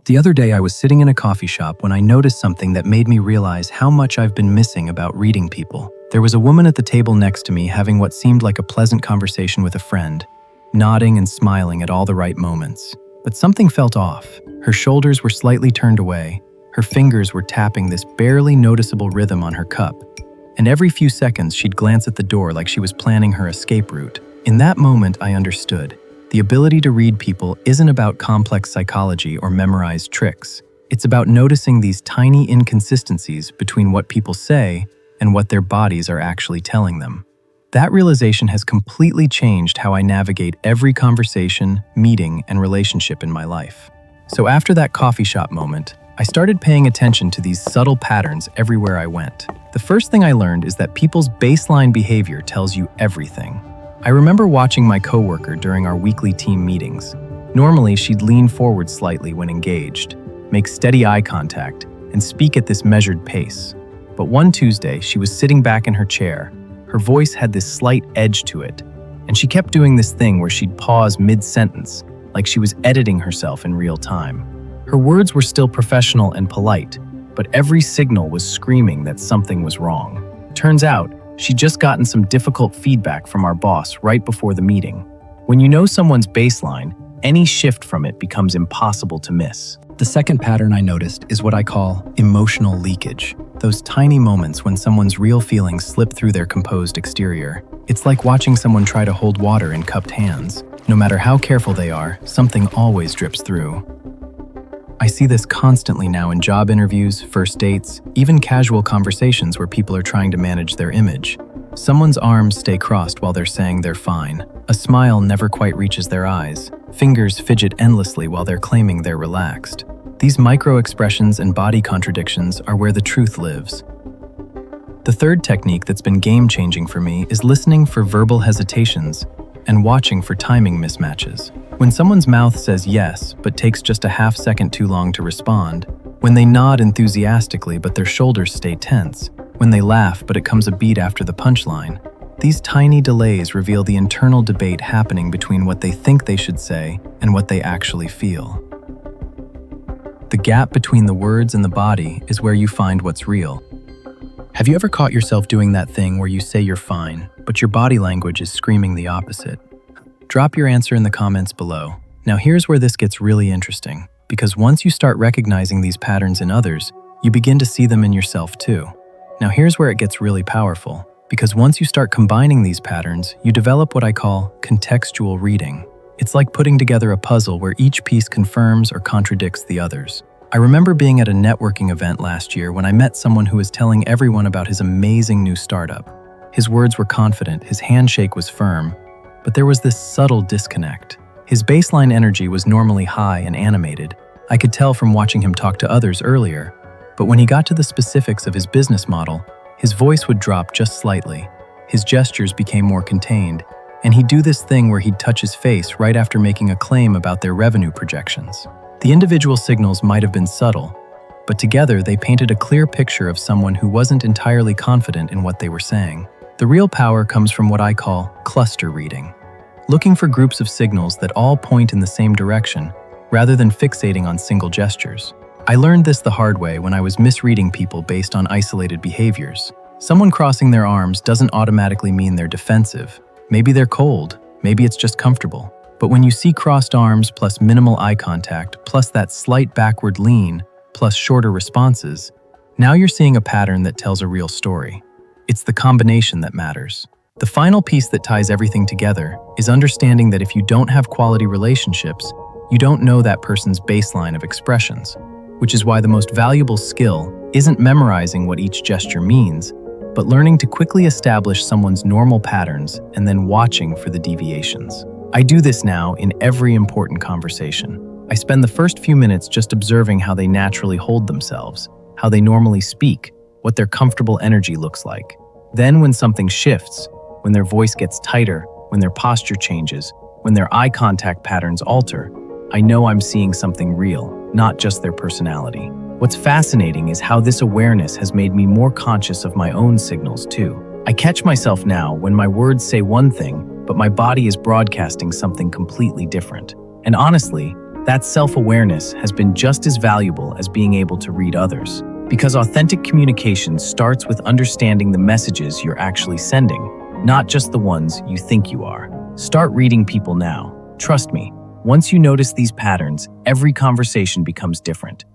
The other day I was sitting in a coffee shop when I noticed something that made me realize how much I've been missing about reading people. There was a woman at the table next to me having what seemed like a pleasant conversation with a friend, nodding and smiling at all the right moments. But something felt off. Her shoulders were slightly turned away, her fingers were tapping this barely noticeable rhythm on her cup, and every few seconds she'd glance at the door like she was planning her escape route. In that moment I understood. The ability to read people isn't about complex psychology or memorized tricks. It's about noticing these tiny inconsistencies between what people say and what their bodies are actually telling them. That realization has completely changed how I navigate every conversation, meeting, and relationship in my life. So after that coffee shop moment, I started paying attention to these subtle patterns everywhere I went. The first thing I learned is that people's baseline behavior tells you everything. I remember watching my coworker during our weekly team meetings. Normally, she'd lean forward slightly when engaged, make steady eye contact, and speak at this measured pace. But one Tuesday, she was sitting back in her chair. Her voice had this slight edge to it, and she kept doing this thing where she'd pause mid-sentence, like she was editing herself in real time. Her words were still professional and polite, but every signal was screaming that something was wrong. Turns out, she'd just gotten some difficult feedback from our boss right before the meeting. When you know someone's baseline, any shift from it becomes impossible to miss. The second pattern I noticed is what I call emotional leakage. Those tiny moments when someone's real feelings slip through their composed exterior. It's like watching someone try to hold water in cupped hands. No matter how careful they are, something always drips through. I see this constantly now in job interviews, first dates, even casual conversations where people are trying to manage their image. Someone's arms stay crossed while they're saying they're fine. A smile never quite reaches their eyes. Fingers fidget endlessly while they're claiming they're relaxed. These micro-expressions and body contradictions are where the truth lives. The third technique that's been game-changing for me is listening for verbal hesitations and watching for timing mismatches. When someone's mouth says yes, but takes just a half second too long to respond, when they nod enthusiastically but their shoulders stay tense, when they laugh but it comes a beat after the punchline, these tiny delays reveal the internal debate happening between what they think they should say and what they actually feel. The gap between the words and the body is where you find what's real. Have you ever caught yourself doing that thing where you say you're fine, but your body language is screaming the opposite? Drop your answer in the comments below. Now here's where this gets really interesting, because once you start recognizing these patterns in others, you begin to see them in yourself too. Now here's where it gets really powerful, because once you start combining these patterns, you develop what I call contextual reading. It's like putting together a puzzle where each piece confirms or contradicts the others. I remember being at a networking event last year when I met someone who was telling everyone about his amazing new startup. His words were confident, his handshake was firm, but there was this subtle disconnect. His baseline energy was normally high and animated. I could tell from watching him talk to others earlier, but when he got to the specifics of his business model, his voice would drop just slightly. His gestures became more contained, and he'd do this thing where he'd touch his face right after making a claim about their revenue projections. The individual signals might have been subtle, but together they painted a clear picture of someone who wasn't entirely confident in what they were saying. The real power comes from what I call cluster reading, looking for groups of signals that all point in the same direction, rather than fixating on single gestures. I learned this the hard way when I was misreading people based on isolated behaviors. Someone crossing their arms doesn't automatically mean they're defensive. Maybe they're cold, maybe it's just comfortable. But when you see crossed arms plus minimal eye contact, plus that slight backward lean, plus shorter responses, now you're seeing a pattern that tells a real story. It's the combination that matters. The final piece that ties everything together is understanding that if you don't have quality relationships, you don't know that person's baseline of expressions, which is why the most valuable skill isn't memorizing what each gesture means, but learning to quickly establish someone's normal patterns and then watching for the deviations. I do this now in every important conversation. I spend the first few minutes just observing how they naturally hold themselves, how they normally speak, what their comfortable energy looks like. Then when something shifts, when their voice gets tighter, when their posture changes, when their eye contact patterns alter, I know I'm seeing something real, not just their personality. What's fascinating is how this awareness has made me more conscious of my own signals too. I catch myself now when my words say one thing, but my body is broadcasting something completely different. And honestly, That self-awareness has been just as valuable as being able to read others. Because authentic communication starts with understanding the messages you're actually sending, not just the ones you think you are. Start reading people now. Trust me, once you notice these patterns, every conversation becomes different.